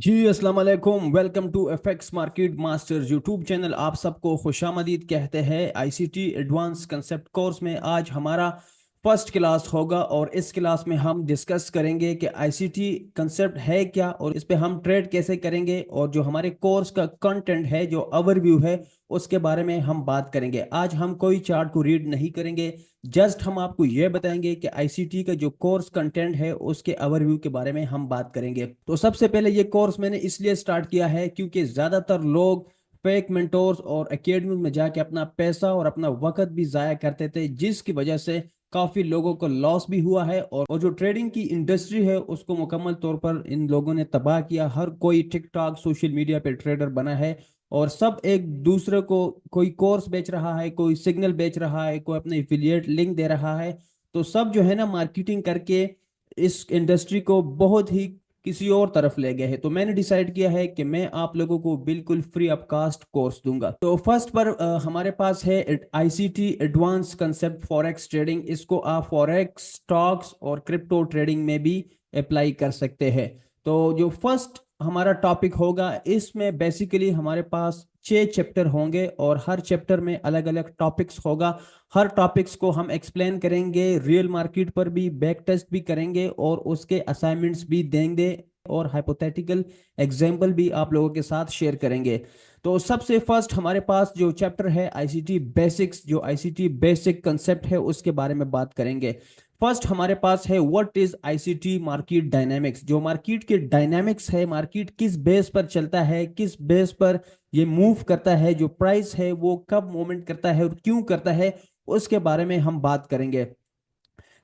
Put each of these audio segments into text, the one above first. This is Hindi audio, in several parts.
जी अस्सलाम वालेकुम। Welcome to FX market masters YouTube channel. आप सबको खुशामदीद कहते हैं। आईसीटी एडवांस कंसेप्ट कोर्स में आज हमारा फर्स्ट क्लास होगा और इस क्लास में हम डिस्कस करेंगे कि आईसीटी कंसेप्ट है क्या और इस पे हम ट्रेड कैसे करेंगे, और जो हमारे कोर्स का कंटेंट है, जो ओवरव्यू है, उसके बारे में हम बात करेंगे। आज हम कोई चार्ट को रीड नहीं करेंगे, जस्ट हम आपको यह बताएंगे कि आईसीटी का जो कोर्स कंटेंट है उसके ओवरव्यू के बारे में हम बात करेंगे। तो सबसे पहले ये कोर्स मैंने इसलिए स्टार्ट किया है क्योंकि ज्यादातर लोग फेक मेंटोर्स और एकेडमी में जाके अपना पैसा और अपना वक्त भी जाया करते थे, जिसकी वजह से काफी लोगों को लॉस भी हुआ है और जो ट्रेडिंग की इंडस्ट्री है उसको मुकम्मल तौर पर इन लोगों ने तबाह किया। हर कोई टिकटॉक सोशल मीडिया पे ट्रेडर बना है और सब एक दूसरे को कोई कोर्स बेच रहा है, कोई सिग्नल बेच रहा है, कोई अपने एफिलिएट लिंक दे रहा है। तो सब जो है ना मार्केटिंग करके इस इंडस्ट्री को बहुत ही किसी और तरफ ले गए हैं। तो मैंने डिसाइड किया है कि मैं आप लोगों को बिल्कुल फ्री ऑफ कास्ट कोर्स दूंगा। तो फर्स्ट पर हमारे पास है ICT advance concept forex trading. इसको आप फॉरेक्स, स्टॉक्स और क्रिप्टो ट्रेडिंग में भी अप्लाई कर सकते हैं। तो जो फर्स्ट हमारा टॉपिक होगा, इसमें बेसिकली हमारे पास 6 चैप्टर होंगे और हर चैप्टर में अलग अलग टॉपिक्स होगा। हर टॉपिक्स को हम एक्सप्लेन करेंगे, रियल मार्केट पर भी बैक टेस्ट भी करेंगे और उसके असाइनमेंट्स भी देंगे और हाइपोथेटिकल एग्जाम्पल भी आप लोगों के साथ शेयर करेंगे। तो सबसे फर्स्ट हमारे पास जो चैप्टर है आईसीटी बेसिक्स, जो आईसीटी बेसिक कंसेप्ट है उसके बारे में बात करेंगे। फर्स्ट हमारे पास है what is ICT market dynamics. जो मार्केट के डायनामिक्स है, मार्केट किस बेस पर चलता है, किस बेस पर ये मूव करता है, जो प्राइस है वो कब मूवमेंट करता है और क्यों करता है, उसके बारे में हम बात करेंगे।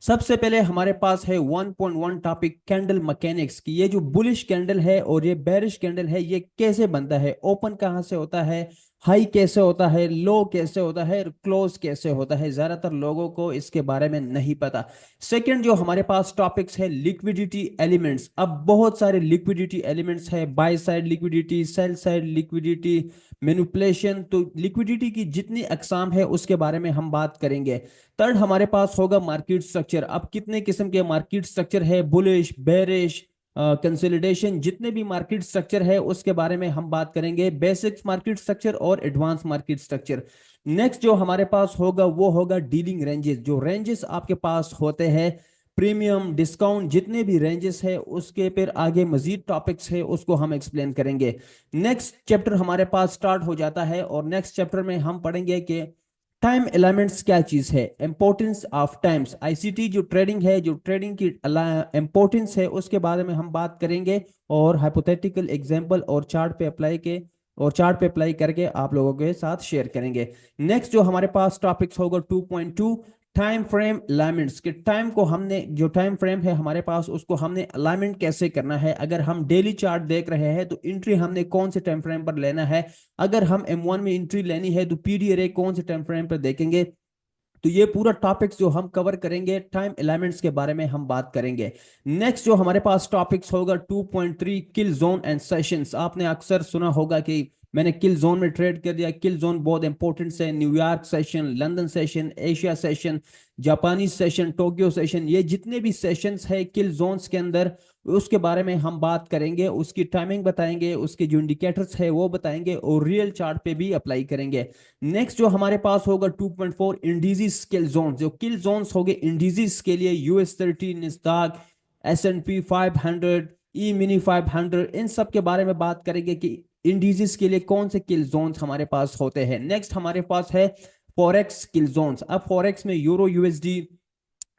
सबसे पहले हमारे पास है 1.1 टॉपिक कैंडल मैकेनिक्स की। ये जो बुलिश कैंडल है और ये बेरिश कैंडल है, ये कैसे बनता है, ओपन कहां से होता है, हाई कैसे होता है, लो कैसे होता है, क्लोज कैसे होता है। ज्यादातर लोगों को इसके बारे में नहीं पता। सेकंड जो हमारे पास टॉपिक्स है लिक्विडिटी एलिमेंट्स। अब बहुत सारे लिक्विडिटी एलिमेंट्स है, by side liquidity, sell side liquidity, manipulation. तो लिक्विडिटी की जितनी अकसाम है उसके बारे में हम बात करेंगे। थर्ड हमारे पास होगा मार्केट स्ट्रक्चर। अब कितने किस्म के मार्केट स्ट्रक्चर है, बुलिश, बेरिश, कंसोलिडेशन, जितने भी मार्केट स्ट्रक्चर है उसके बारे में हम बात करेंगे। बेसिक्स मार्केट स्ट्रक्चर और एडवांस मार्केट स्ट्रक्चर। नेक्स्ट जो हमारे पास होगा वो होगा डीलिंग रेंजेस। जो रेंजेस आपके पास होते हैं, प्रीमियम, डिस्काउंट, जितने भी रेंजेस है उसके फिर आगे मजीद टॉपिक्स है उसको हम एक्सप्लेन करेंगे। नेक्स्ट चैप्टर हमारे पास स्टार्ट हो जाता है और नेक्स्ट चैप्टर में हम पढ़ेंगे कि टाइम एलिमेंट्स क्या चीज है, इंपॉर्टेंस ऑफ टाइम्स। आईसीटी जो ट्रेडिंग है, जो ट्रेडिंग की इंपॉर्टेंस है उसके बारे में हम बात करेंगे और हाइपोथेटिकल एग्जांपल और चार्ट पे अप्लाई करके आप लोगों के साथ शेयर करेंगे। नेक्स्ट जो हमारे पास टॉपिक्स होगा 2.2 टाइम फ्रेम अलाइनमेंट्स के। टाइम को हमने, जो टाइम फ्रेम है हमारे पास, उसको हमने अलाइनमेंट कैसे करना है। अगर हम डेली चार्ट देख रहे हैं तो एंट्री हमने कौन से टाइम फ्रेम पर लेना है। अगर हम M1 में एंट्री लेनी है तो पीडी अरे कौन से टाइम फ्रेम पर देखेंगे। तो ये पूरा टॉपिक्स जो हम कवर करेंगे, टाइम एलिमेंट्स के बारे में हम बात करेंगे। नेक्स्ट जो हमारे पास टॉपिक्स होगा 2.3 किल जोन एंड सेशंस। आपने अक्सर सुना होगा कि मैंने किल जोन में ट्रेड कर दिया। किल जोन बहुत इंपॉर्टेंट है। New York session, London session, Asia session, जापानी सेशन, टोक्यो सेशन, ये जितने भी सेशंस है किल जोन्स के अंदर, उसके बारे में हम बात करेंगे। उसकी टाइमिंग बताएंगे, उसके जो इंडिकेटर्स है वो बताएंगे और रियल चार्ट पे भी अप्लाई करेंगे। नेक्स्ट जो हमारे पास होगा 2.4 इंडिजीज किल जोन। जो किल जोन्स हो गए इंडिजीज के लिए, US30, निस्दाक, S&P 500, ई मिनी 500, इन सब के बारे में बात करेंगे कि इंडिजीज के लिए कौन से किल जोन्स हमारे पास होते हैं। नेक्स्ट हमारे पास है फॉरेक्स किल जोन्स। अब फॉरेक्स में यूरो यूएसडी,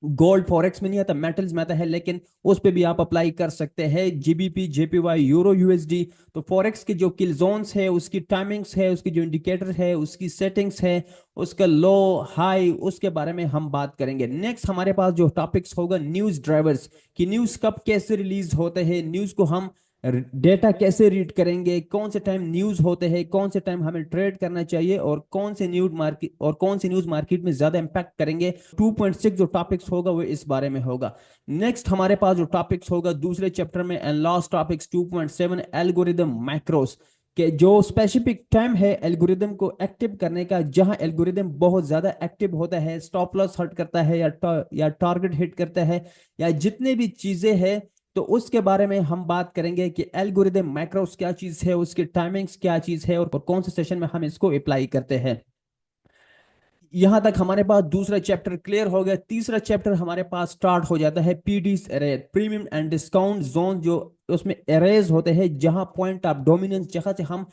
गोल्ड फॉरेक्स में नहीं आता, मेटल्स में आता है, लेकिन उस पे भी आप अप्लाई कर सकते हैं। GBP, JPY, euro USD. तो फॉरेक्स के जो किल जोन्स है, उसकी टाइमिंग्स है, उसकी जो इंडिकेटर है, उसकी सेटिंग्स है, उसका लो हाई, उसके बारे में हम बात करेंगे। नेक्स्ट हमारे पास जो टॉपिक्स होगा न्यूज ड्राइवर्स की। न्यूज कब कैसे रिलीज होते हैं, न्यूज को हम डेटा कैसे रीड करेंगे, कौन से टाइम न्यूज होते हैं, कौन से टाइम हमें ट्रेड करना चाहिए और कौन सी न्यूज मार्केट में ज्यादा इंपैक्ट करेंगे। 2.6 जो टॉपिक्स होगा वो इस बारे में होगा। नेक्स्ट हमारे पास जो टॉपिक्स होगा दूसरे चैप्टर में and last topics 2.7 algorithm macros के। जो स्पेसिफिक टाइम है एल्गोरिदम को एक्टिव करने का, जहां एल्गोरिदम बहुत ज्यादा एक्टिव होता है, स्टॉप लॉस हट करता है या टारगेट हिट करता है या जितने भी चीजें हैं, तो उसके बारे में हम बात करेंगे कि एल्गोरिदम मैक्रोस क्या चीज है, उसकी टाइमिंग्स क्या चीज है, और कौन से सेशन में हम इसको अप्लाई करते हैं। यहां तक हमारे पास दूसरा चैप्टर क्लियर हो गया। तीसरा चैप्टर हमारे पास स्टार्ट हो जाता है PDs array, premium and discount zone, जो उसमें एरेज होते हैं जहां पॉइंट ऑफ डोमिनेंस, जहां से हम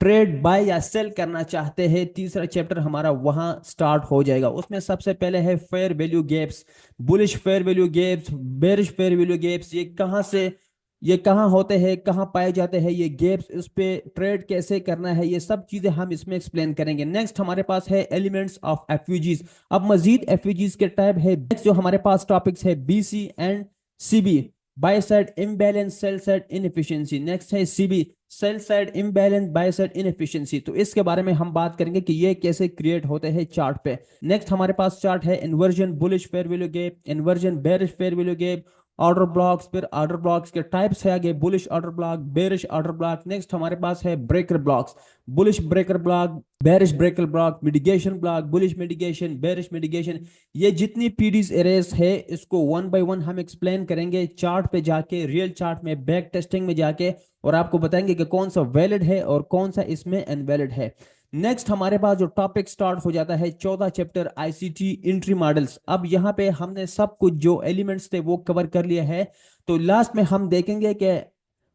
ट्रेड बाय या सेल करना चाहते हैं। तीसरा चैप्टर हमारा वहां स्टार्ट हो जाएगा। उसमें सबसे पहले है fair value gaps, bullish fair value gaps, bearish fair value gaps. ये कहाँ होते हैं, कहाँ पाए जाते हैं ये गैप्स, उस पे ट्रेड कैसे करना है, ये सब चीजें हम इसमें एक्सप्लेन करेंगे। नेक्स्ट हमारे पास है एलिमेंट्स ऑफ एफयूजीज। अब मजीद एफयूजीज के टाइप है। नेक्स्ट जो हमारे पास टॉपिक्स है BC and CB, buy side imbalance, sell side inefficiency. Next है CB, sell side imbalance, buy side inefficiency. तो इसके बारे में हम बात करेंगे कि ये कैसे क्रिएट होते हैं चार्ट पे। नेक्स्ट हमारे पास चार्ट है inversion bullish fair value gap, inversion bearish fair value gap, order blocks. फिर ऑर्डर ब्लॉक्स के टाइप्स है आगे, bullish order block, bearish order block. Next हमारे पास है breaker blocks, bullish breaker block, bearish breaker block, mitigation block, bullish mitigation, bearish mitigation. ये जितनी पीडीज एरेस है इसको वन बाय वन हम एक्सप्लेन करेंगे चार्ट पे जाके, रियल चार्ट में, बैक टेस्टिंग में जाके, और आपको बताएंगे कि कौन सा वैलिड है और कौन सा इसमें इनवैलिड है। नेक्स्ट हमारे पास जो टॉपिक स्टार्ट हो जाता है चौथा चैप्टर आईसीटी एंट्री मॉडल्स। अब यहाँ पे हमने सब कुछ जो एलिमेंट्स थे वो कवर कर लिया है। तो लास्ट में हम देखेंगे कि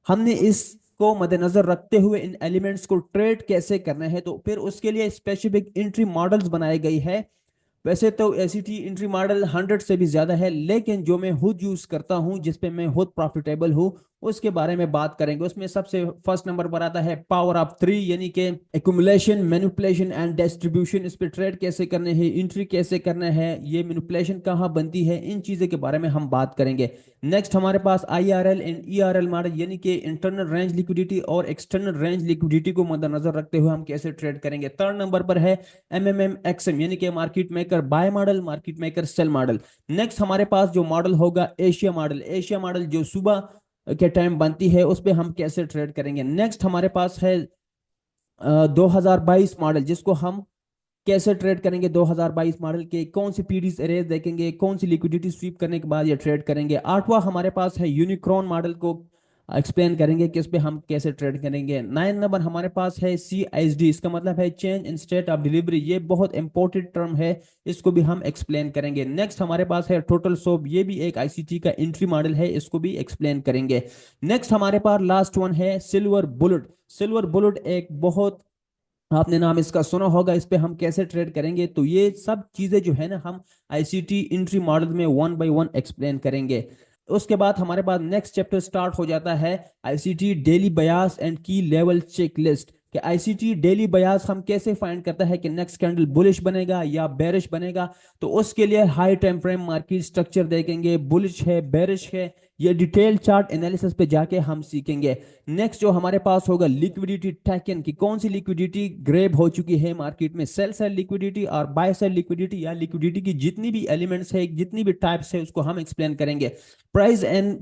हमने इसको मद्देनजर रखते हुए इन एलिमेंट्स को ट्रेड कैसे करना है। तो फिर उसके लिए स्पेसिफिक एंट्री मॉडल्स बनाई गई है। वैसे तो एसीटी एंट्री मॉडल 100 से भी ज्यादा है, लेकिन जो मैं खुद यूज करता हूं, जिसपे मैं खुद प्रॉफिटेबल हूं, उसके बारे में बात करेंगे। उसमें सबसे फर्स्ट नंबर पर आता है पावर ऑफ 3, यानी कि एक्यूमुलेशन, मैनिपुलेशन एंड डिस्ट्रीब्यूशन। इस पे ट्रेड कैसे करने हैं, एंट्री कैसे करना है, ये मैनिपुलेशन कहाँ बनती है, इन चीजों के बारे में हम बात करेंगे। नेक्स्ट हमारे पास आईआरएल एंड ईआरएल मॉडल, यानी कि इंटरनल रेंज लिक्विडिटी और एक्सटर्नल रेंज लिक्विडिटी को मद्देनजर रखते हुए हम कैसे ट्रेड करेंगे। थर्ड नंबर पर है एमएमएम एक्सएम, यानी कि market maker buy model, market maker sell model. Next हमारे पास जो मॉडल होगा एशिया मॉडल, एशिया मॉडल जो सुबह के टाइम बनती है, उस पे हम कैसे ट्रेड करेंगे। नेक्स्ट हमारे पास है 2022 मॉडल, जिसको हम कैसे ट्रेड करेंगे। 2022 मॉडल के कौन सी पीडीज एरेज देखेंगे, कौन सी लिक्विडिटी स्वीप करने के बाद ये ट्रेड करेंगे। आठवां हमारे पास है यूनिक्रॉन मॉडल को एक्सप्लेन करेंगे कि इस पे हम कैसे ट्रेड करेंगे। 9 नंबर हमारे पास है CSD, इसका मतलब है change in state of delivery. ये बहुत इंपॉर्टेंट टर्म है, इसको भी हम एक्सप्लेन करेंगे। नेक्स्ट हमारे पास है टोटल सोप, ये भी एक आईसीटी का एंट्री मॉडल है, इसको भी एक्सप्लेन करेंगे। नेक्स्ट हमारे पास लास्ट वन है सिल्वर बुलेट। सिल्वर बुलेट एक बहुत, आपने नाम इसका सुना होगा, इस पे हम कैसे ट्रेड करेंगे। तो ये सब चीजें जो है ना, हम आईसीटी एंट्री मॉडल में वन बाय वन एक्सप्लेन करेंगे। उसके बाद हमारे पास नेक्स्ट चैप्टर स्टार्ट हो जाता है आईसीटी डेली बयास एंड की लेवल चेक लिस्ट, कि आईसीटी डेली बयास हम कैसे फाइंड करता है कि नेक्स्ट कैंडल बुलिश बनेगा या बेरिश बनेगा। तो उसके लिए high time frame market structure देखेंगे, बुलिश है, बेरिश है, ये डिटेल चार्ट एनालिसिस पे जाके हम सीखेंगे। नेक्स्ट जो हमारे पास होगा लिक्विडिटी टैकन, की कौन सी लिक्विडिटी ग्रेब हो चुकी है मार्केट में, सेल साइड लिक्विडिटी और बाय साइड लिक्विडिटी, या लिक्विडिटी की जितनी भी एलिमेंट्स है, जितनी भी टाइप्स है, उसको हम एक्सप्लेन करेंगे। प्राइस एंड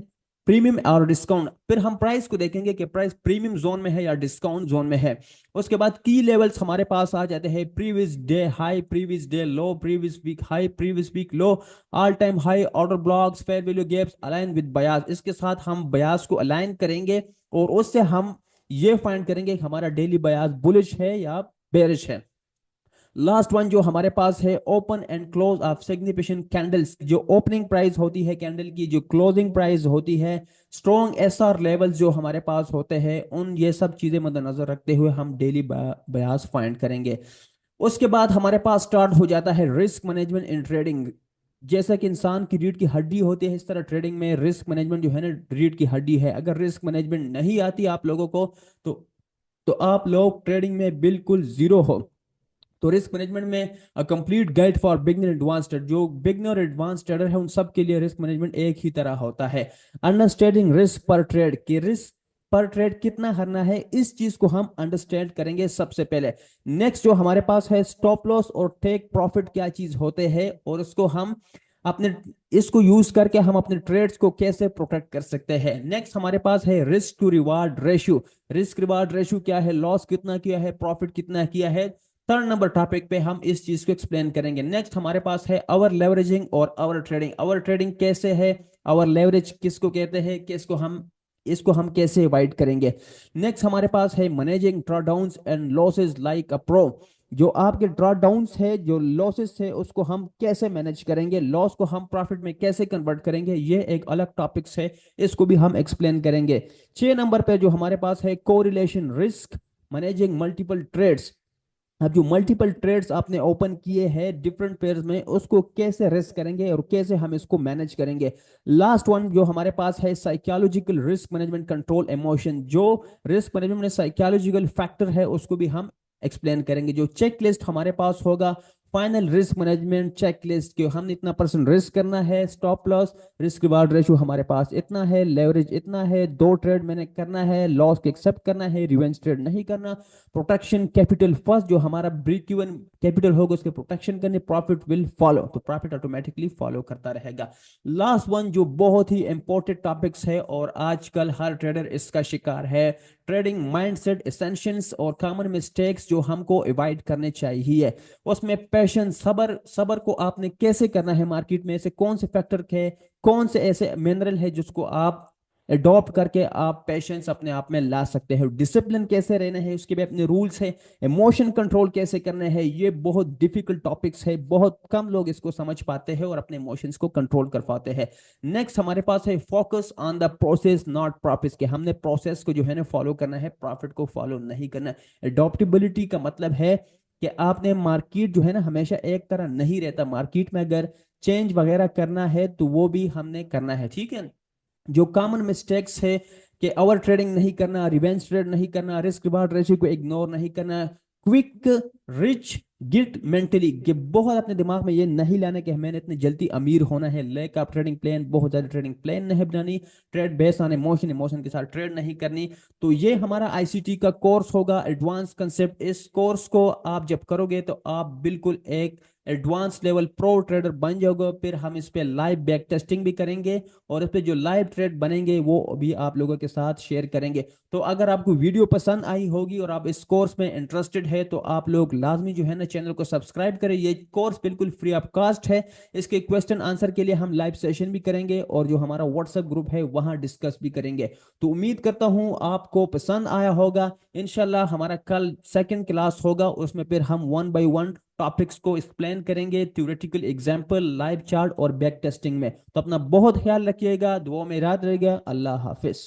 प्रीमियम और डिस्काउंट, फिर हम प्राइस को देखेंगे कि प्राइस प्रीमियम जोन में है या डिस्काउंट जोन में है। उसके बाद की लेवल्स हमारे पास आ जाते हैं, previous day high, previous day low, previous week high, previous week low, all time high, order blocks, fair value gaps, align with bias. इसके साथ हम बयास को अलाइन करेंगे और उससे हम ये फाइंड करेंगे कि हमारा डेली बयास बुलिश है या बेरिश है। लास्ट वन जो हमारे पास है open and close of significant candles, जो ओपनिंग प्राइस होती है कैंडल की, जो क्लोजिंग प्राइस होती है, स्ट्रॉन्ग एसआर लेवल्स जो हमारे पास होते हैं, उन ये सब चीजें मद्देनजर रखते हुए हम डेली बयास फाइंड करेंगे। उसके बाद हमारे पास स्टार्ट हो जाता है रिस्क मैनेजमेंट इन ट्रेडिंग। जैसा कि इंसान की रीढ़ की हड्डी होती है, इस तरह ट्रेडिंग में रिस्क मैनेजमेंट जो है ना, रीढ़ की हड्डी है। अगर रिस्क मैनेजमेंट नहीं आती आप लोगों को, तो तो आप लोग ट्रेडिंग में बिल्कुल जीरो हो। तो रिस्क मैनेजमेंट में complete guide for beginner advance trader, जो बिगनर एडवांस ट्रेडर है उन सब के लिए रिस्क मैनेजमेंट एक ही तरह होता है। अंडरस्टैंडिंग रिस्क पर ट्रेड, कि रिस्क पर ट्रेड कितना करना है, इस चीज को हम अंडरस्टैंड करेंगे सबसे पहले। नेक्स्ट जो हमारे पास है स्टॉप लॉस और टेक प्रॉफिट क्या चीज होते हैं, और उसको हम अपने इसको यूज करके हम अपने ट्रेड्स को कैसे प्रोटेक्ट कर सकते हैं। नेक्स्ट हमारे पास है risk to reward ratio. Risk reward ratio क्या है, लॉस कितना किया है, प्रॉफिट कितना किया है। थर्ड नंबर टॉपिक पे हम इस चीज को एक्सप्लेन करेंगे। नेक्स्ट हमारे पास है अवर लेवरेजिंग और अवर ट्रेडिंग। अवर ट्रेडिंग कैसे है, और लेवरेज किसको कहते हैं, इसको हम कैसे अवॉइड करेंगे। नेक्स्ट हमारे पास है managing drawdowns and losses like a pro. जो आपके ड्रॉडाउन्स है, जो लॉसेस है, उसको हम कैसे मैनेज करेंगे, लॉस को हम प्रॉफिट में कैसे कन्वर्ट करेंगे, ये एक अलग टॉपिक्स है, इसको भी हम एक्सप्लेन करेंगे। 6 नंबर पे जो हमारे पास है correlation risk, managing multiple trades. अब जो मल्टीपल ट्रेड्स आपने ओपन किए हैं डिफरेंट पेयर्स में, उसको कैसे रिस्क करेंगे और कैसे हम इसको मैनेज करेंगे। लास्ट वन जो हमारे पास है psychological risk management control emotion. जो रिस्क मैनेजमेंट में साइकोलॉजिकल फैक्टर है उसको भी हम एक्सप्लेन करेंगे। जो चेक लिस्ट हमारे पास होगा, final risk management check list, कि हमने इतना परसेंट रिस्क करना है, stop loss, risk reward ratio हमारे पास इतना है, लेवरेज इतना है, 2 ट्रेड मैंने करना है, लॉस को एक्सेप्ट करना है, रिवेंज ट्रेड नहीं करना, प्रोटेक्शन कैपिटल फर्स्ट, जो हमारा ब्रेक इवन कैपिटल होगा उसके प्रोटेक्शन करने, प्रॉफिट विल फॉलो, तो प्रॉफिट ऑटोमेटिकली फॉलो करता रहेगा। लास्ट वन जो बहुत ही इंपॉर्टेंट टॉपिक्स है और आजकल हर ट्रेडर इसका शिकार है, ट्रेडिंग माइंडसेट एसेंशियल्स और कॉमन मिस्टेक्स जो हमको अवॉइड करने चाहिए। उसमें पेशेंस, सबर, सबर को आपने कैसे करना है, मार्केट में ऐसे कौन से फैक्टर है, कौन से ऐसे मिनरल है जिसको आप अडॉप्ट करके आप पेशेंस अपने आप में ला सकते हैं। डिसिप्लिन कैसे रहना है, उसके भी अपने रूल्स है। इमोशन कंट्रोल कैसे करना है, ये बहुत डिफिकल्ट टॉपिक्स है, बहुत कम लोग इसको समझ पाते हैं और अपने इमोशंस को कंट्रोल कर पाते हैं। नेक्स्ट हमारे पास है focus on the process not profit, के हमने प्रोसेस को जो है ना फॉलो करना है, प्रॉफिट को फॉलो नहीं करना। अडॉप्टेबिलिटी का मतलब है कि आपने मार्केट जो है ना हमेशा एक तरह नहीं रहता, मार्केट में अगर चेंज वगैरह करना है तो वो भी हमने करना है, ठीक है। जो कॉमन मिस्टेक्स है कि ओवर ट्रेडिंग नहीं करना, रिवेंज ट्रेड नहीं करना, रिस्क रिवार्ड रेशियो को इग्नोर नहीं करना, क्विक रिच गिट मेंटली, कि बहुत अपने दिमाग में ये नहीं लाना कि मैंने इतनी जल्दी अमीर होना है, लैक ऑफ ट्रेडिंग प्लान, बहुत ज्यादा ट्रेडिंग प्लान नहीं बनानी, trade based on emotion, emotion के साथ ट्रेड नहीं करनी। तो ये हमारा आईसीटी का कोर्स होगा, एडवांस कंसेप्ट। इस कोर्स को आप जब करोगे तो आप बिल्कुल एक एडवांस लेवल प्रो ट्रेडर बन जाओगे। फिर हम इस पे लाइव बैक टेस्टिंग भी करेंगे और इस पे जो लाइव ट्रेड बनेंगे वो भी आप लोगों के साथ शेयर करेंगे। तो अगर आपको वीडियो पसंद आई होगी और आप इस कोर्स में इंटरेस्टेड है तो आप लोग लाजमी जो है ना चैनल को सब्सक्राइब करें। ये कोर्स बिल्कुल फ्री ऑफ कॉस्ट है। इसके क्वेश्चन आंसर के लिए हम लाइव सेशन भी करेंगे और जो हमारा व्हाट्सएप ग्रुप है वहां डिस्कस भी करेंगे। तो उम्मीद करता हूं आपको पसंद आया होगा। इंशाल्लाह हमारा कल सेकंड क्लास होगा, उसमें फिर हम 1 बाय 1 टॉपिक्स को एक्सप्लेन करेंगे, थ्योरेटिकल एग्जाम्पल, लाइव चार्ट और बैक टेस्टिंग में। तो अपना बहुत ख्याल रखिएगा, दुआ में याद रहेगा। अल्लाह हाफिज।